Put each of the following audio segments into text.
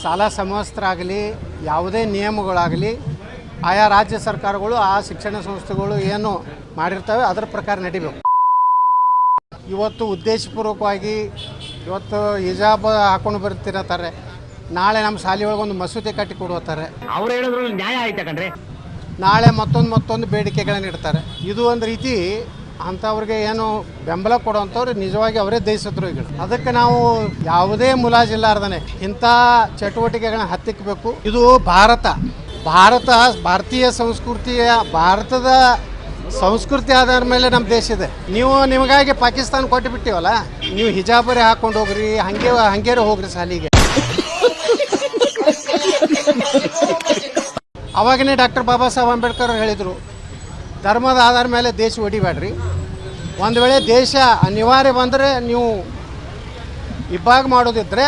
ಶಾಲಾ ಸಮವಸ್ತ್ರರಾಗಲಿ ಯಾವುದೇ ನಿಯಮಗಳಾಗಲಿ ಆಯಾ ರಾಜ್ಯ ಸರ್ಕಾರಗಳು ಆ ಶಿಕ್ಷಣ ಸಂಸ್ಥೆಗಳು ಏನು ಮಾಡಿರ್ತವೆ ಅದರ ಪ್ರಕಾರ ನಡಿಬೇಕು. ಇವತ್ತು ಉದ್ದೇಶಪೂರ್ವಕವಾಗಿ ಇವತ್ತು ಹಿಜಾಬ್ ಹಾಕೊಂಡು ಬರ್ತಿರತ್ತಾರೆ, ನಾಳೆ ನಮ್ಮ ಶಾಲೆ ಒಳಗೆ ಒಂದು ಮಸೂದೆ ಕಟ್ಟಿ ಕೊಡುತ್ತಾರೆ. ಅವ್ರು ಹೇಳಿದ್ರು ನ್ಯಾಯ ಆಯ್ತಾ ಕಣ್ರಿ. ನಾಳೆ ಮತ್ತೊಂದು ಬೇಡಿಕೆಗಳನ್ನು ಇಡ್ತಾರೆ. ಇದು ಒಂದು ರೀತಿ ಅಂಥವ್ರಿಗೆ ಏನು ಬೆಂಬಲ ಕೊಡುವಂಥವ್ರು ನಿಜವಾಗಿ ಅವರೇ ದೇಶದ್ರೋಹಿಗಳು. ಅದಕ್ಕೆ ನಾವು ಯಾವುದೇ ಮುಲಾಜಿಲ್ಲಾರ್ದೇ ಇಂಥ ಚಟುವಟಿಕೆಗಳನ್ನ ಹತ್ತಿಕ್ಕಬೇಕು. ಇದು ಭಾರತೀಯ ಭಾರತದ ಸಂಸ್ಕೃತಿ ಆಧಾರ ಮೇಲೆ ನಮ್ಮ ದೇಶ ಇದೆ. ನಿಮಗಾಗಿ ಪಾಕಿಸ್ತಾನ ಕೊಟ್ಟು ಬಿಟ್ಟಿವಲ್ಲ, ನೀವು ಹಿಜಾಬರೇ ಹಾಕೊಂಡು ಹೋಗ್ರಿ, ಹಂಗೇರೆ ಹೋಗ್ರಿ ಶಾಲಿಗೆ. ಅವಾಗನೇ ಡಾಕ್ಟರ್ ಬಾಬಾ ಸಾಹೇಬ್ ಅಂಬೇಡ್ಕರ್ ಹೇಳಿದರು, ಧರ್ಮದ ಆಧಾರ ಮೇಲೆ ದೇಶ ಹೊಡಿಬೇಡ್ರಿ. ಒಂದು ವೇಳೆ ದೇಶ ಅನಿವಾರ್ಯ ಬಂದರೆ ನೀವು ಇಬ್ಬಾಗ ಮಾಡೋದಿದ್ದರೆ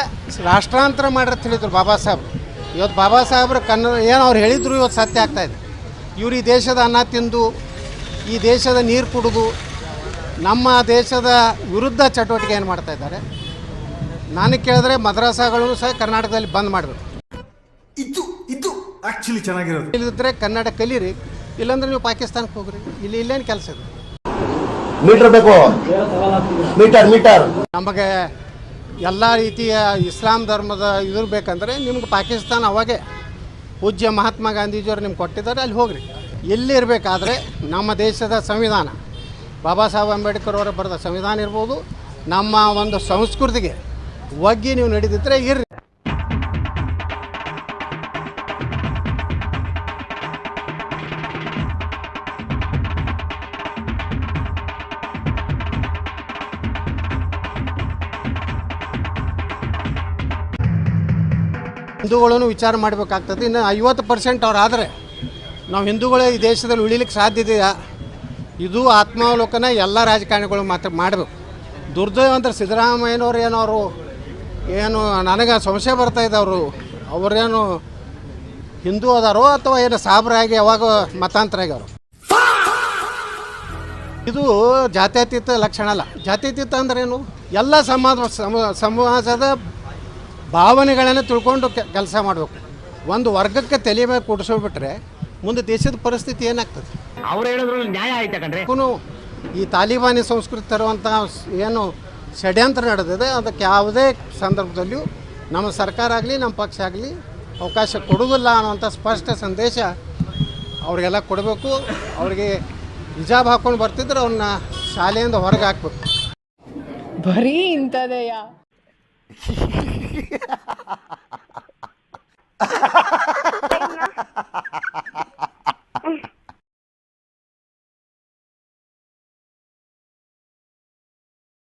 ರಾಷ್ಟ್ರಾಂತರ ಮಾಡಿರಿ ತಿಳಿದ್ರು ಬಾಬಾ ಸಾಹೇಬ್. ಇವತ್ತು ಬಾಬಾ ಸಾಹೇಬ್ರು ಕನ್ನಡ ಏನು ಅವ್ರು ಹೇಳಿದ್ರು ಇವತ್ತು ಸತ್ಯ ಆಗ್ತಾಯಿದೆ. ಇವರು ಈ ದೇಶದ ಅನ್ನ ತಿಂದು, ಈ ದೇಶದ ನೀರು ಕುಡಿದು, ನಮ್ಮ ದೇಶದ ವಿರುದ್ಧ ಚಟುವಟಿಕೆ ಏನು ಮಾಡ್ತಾಯಿದ್ದಾರೆ. ನನಗೆ ಕೇಳಿದ್ರೆ ಮದ್ರಾಸಾಗಳನ್ನು ಸಹ ಕರ್ನಾಟಕದಲ್ಲಿ ಬಂದ್ ಮಾಡಬೇಕು. ಇದು ಆ್ಯಕ್ಚುಲಿ ಚೆನ್ನಾಗಿರೋದು. ಇಲ್ಲಿದ್ದರೆ ಕನ್ನಡ ಕಲೀರಿ, ಇಲ್ಲಾಂದ್ರೆ ನೀವು ಪಾಕಿಸ್ತಾನಕ್ಕೆ ಹೋಗ್ರಿ. ಇಲ್ಲೇನು ಕೆಲಸ ಇದೆ? ಮೀಟರ್ ಬೇಕು, ಮೀಟರ್ ನಮಗೆ ಎಲ್ಲ ರೀತಿಯ ಇಸ್ಲಾಂ ಧರ್ಮದ ಇದ್ರ ಬೇಕಂದರೆ ನಿಮ್ಗೆ ಪಾಕಿಸ್ತಾನ ಅವಾಗೆ ಪೂಜ್ಯ ಮಹಾತ್ಮ ಗಾಂಧೀಜಿಯವರು ನಿಮ್ಗೆ ಕೊಟ್ಟಿದ್ದಾರೆ, ಅಲ್ಲಿ ಹೋಗ್ರಿ. ಎಲ್ಲಿರಬೇಕಾದ್ರೆ ನಮ್ಮ ದೇಶದ ಸಂವಿಧಾನ, ಬಾಬಾ ಸಾಹೇಬ್ ಅಂಬೇಡ್ಕರ್ ಅವರು ಬರೆದ ಸಂವಿಧಾನ ಇರ್ಬೋದು, ನಮ್ಮ ಒಂದು ಸಂಸ್ಕೃತಿಗೆ ಒಗ್ಗಿ ನೀವು ನಡೆದಿದ್ದರೆ ಇರ್ರಿ. ಹಿಂದೂಗಳನ್ನು ವಿಚಾರ ಮಾಡಬೇಕಾಗ್ತದೆ. ಇನ್ನು 50% ಅವ್ರು ಆದರೆ ನಾವು ಹಿಂದೂಗಳೇ ಈ ದೇಶದಲ್ಲಿ ಉಳಿಲಿಕ್ಕೆ ಸಾಧ್ಯ ಇದೆಯಾ? ಇದು ಆತ್ಮಾವಲೋಕನ ಎಲ್ಲ ರಾಜಕಾರಣಿಗಳು ಮಾತ್ರ ಮಾಡಬೇಕು. ದುರ್ದೈವ ಅಂದ್ರೆ ಸಿದ್ದರಾಮಯ್ಯನವ್ರು ಏನು ನನಗೆ ಸಂಶಯ ಬರ್ತಾಯಿದೆ, ಅವರೇನು ಹಿಂದೂ ಅದಾರೋ ಅಥವಾ ಏನು ಸಾಬ್ರಾಗಿ ಯಾವಾಗ ಮತಾಂತರ ಆಗ್ಯಾರೋ. ಇದು ಜಾತ್ಯತೀತ ಲಕ್ಷಣ ಅಲ್ಲ. ಜಾತ್ಯತೀತ ಅಂದ್ರೇನು? ಎಲ್ಲ ಸಮಾಜದ ಭಾವನೆಗಳನ್ನು ತಿಳ್ಕೊಂಡು ಕೆಲಸ ಮಾಡಬೇಕು. ಒಂದು ವರ್ಗಕ್ಕೆ ತಲೆ ಮೇಲೆ ಕೂಡಿಸ್ಬಿಟ್ರೆ ಮುಂದೆ ದೇಶದ ಪರಿಸ್ಥಿತಿ ಏನಾಗ್ತದೆ? ಅವ್ರು ಹೇಳಿದ್ರು ನ್ಯಾಯ ಆಯ್ತಾ ಕಣ್ರಿ. ಈ ತಾಲಿಬಾನಿ ಸಂಸ್ಕೃತಿ ತರುವಂಥ ಏನು ಷಡ್ಯಂತ್ರ ನಡೆದಿದೆ, ಅದಕ್ಕೆ ಯಾವುದೇ ಸಂದರ್ಭದಲ್ಲಿಯೂ ನಮ್ಮ ಸರ್ಕಾರ ಆಗಲಿ ನಮ್ಮ ಪಕ್ಷ ಆಗಲಿ ಅವಕಾಶ ಕೊಡುವುದಿಲ್ಲ ಅನ್ನುವಂಥ ಸ್ಪಷ್ಟ ಸಂದೇಶ ಅವರಿಗೆಲ್ಲ ಕೊಡಬೇಕು. ಅವರಿಗೆ ಹಿಜಾಬ್ ಹಾಕ್ಕೊಂಡು ಬರ್ತಿದ್ರೆ ಅವ್ರನ್ನ ಶಾಲೆಯಿಂದ ಹೊರಗೆ ಹಾಕ್ಬೇಕು. ಬರೀ ಇಂಥದೆಯಾ?